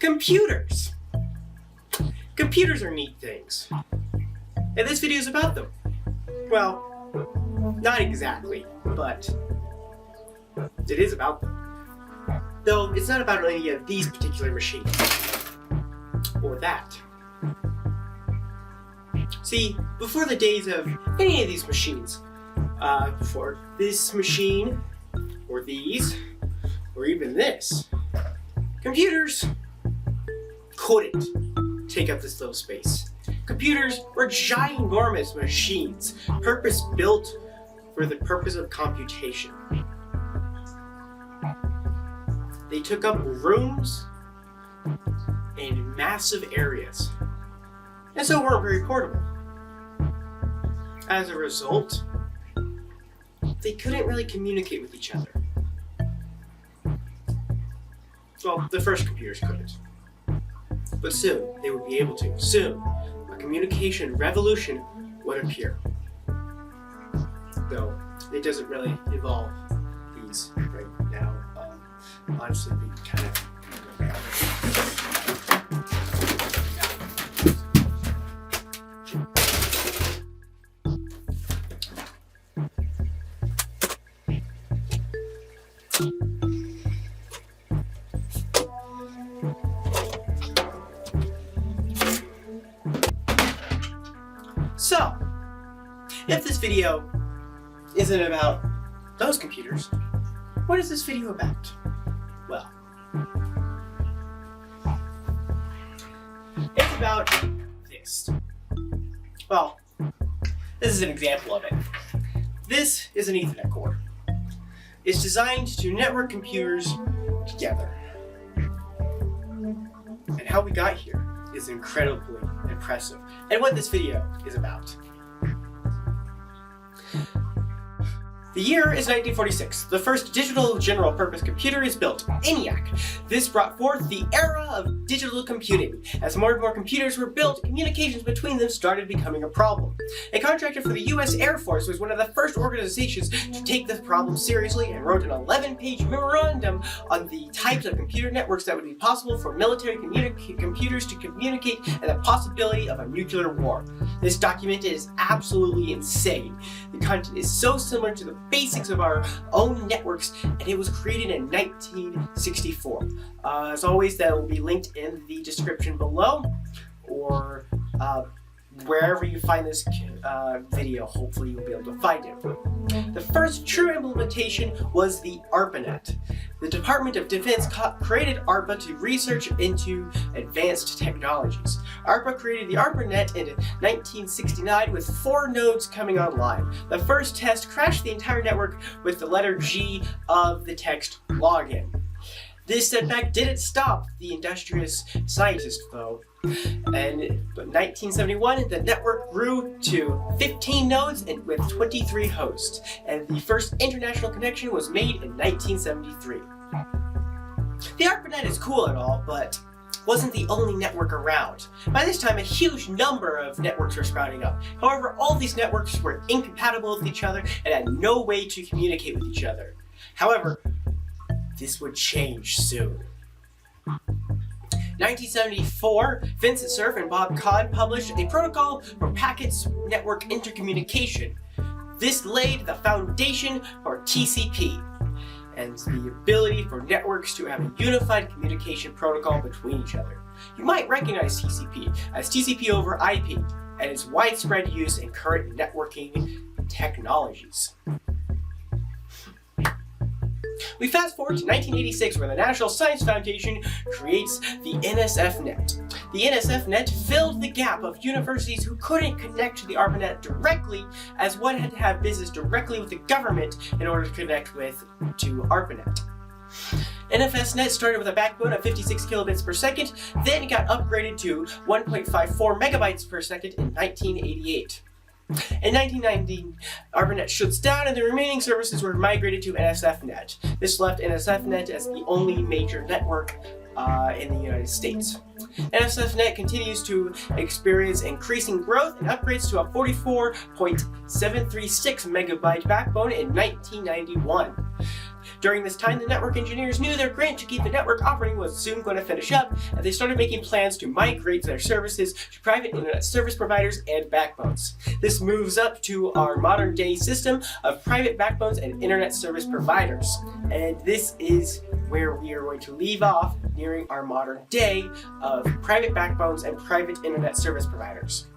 Computers. Computers are neat things. And this video is about them. Well, not exactly, but it is about them. Though it's not about any of these particular machines. Or that. See, before the days of any of these machines, before this machine, or these, or even this, computers couldn't take up this little space. Computers were ginormous machines, purpose-built for the purpose of computation. They took up rooms in massive areas, and so weren't very portable. As a result, they couldn't really communicate with each other. Well, the first computers couldn't. But soon, they would be able to. Soon, a communication revolution would appear. Though, it doesn't really involve these right now. Honestly, we kind of... So, if this video isn't about those computers, what is this video about? Well, it's about this. Well, this is an example of it. This is an Ethernet cord. It's designed to network computers together. And how we got here is incredibly impressive, and what this video is about. The year is 1946. The first digital general-purpose computer is built, ENIAC. This brought forth the era of digital computing. As more and more computers were built, communications between them started becoming a problem. A contractor for the U.S. Air Force was one of the first organizations to take this problem seriously and wrote an 11-page memorandum on the types of computer networks that would be possible for military computers to communicate and the possibility of a nuclear war. This document is absolutely insane. The content is so similar to the basics of our own networks, and it was created in 1964. As always, that will be linked in the description below, or wherever you find this video. Hopefully you'll be able to find it. The first true implementation was the ARPANET. The Department of Defense created ARPA to research into advanced technologies. ARPA created the ARPANET in 1969 with 4 nodes coming online. The first test crashed the entire network with the letter G of the text login. This setback didn't stop the industrious scientist, though. And in 1971, the network grew to 15 nodes and with 23 hosts, and the first international connection was made in 1973. The ARPANET is cool and all, but wasn't the only network around. By this time, a huge number of networks were sprouting up. However, all these networks were incompatible with each other and had no way to communicate with each other. However, this would change soon. 1974, Vincent Cerf and Bob Kahn published a protocol for packets network intercommunication. This laid the foundation for TCP, and the ability for networks to have a unified communication protocol between each other. You might recognize TCP as TCP over IP, and its widespread use in current networking technologies. We fast forward to 1986, where the National Science Foundation creates the NSF-Net. The NSF-Net filled the gap of universities who couldn't connect to the ARPANET directly, as one had to have business directly with the government in order to connect to ARPANET. NSF-Net started with a backbone of 56 kilobits per second, then got upgraded to 1.54 megabytes per second in 1988. In 1990, ARPANET shuts down and the remaining services were migrated to NSF-Net. This left NSF-Net as the only major network in the United States. NSF-Net continues to experience increasing growth and upgrades to a 44.736 megabyte backbone in 1991. During this time, the network engineers knew their grant to keep the network operating was soon going to finish up, and they started making plans to migrate their services to private internet service providers and backbones. This moves up to our modern day system of private backbones and internet service providers. And this is where we are going to leave off nearing our modern day of private backbones and private internet service providers.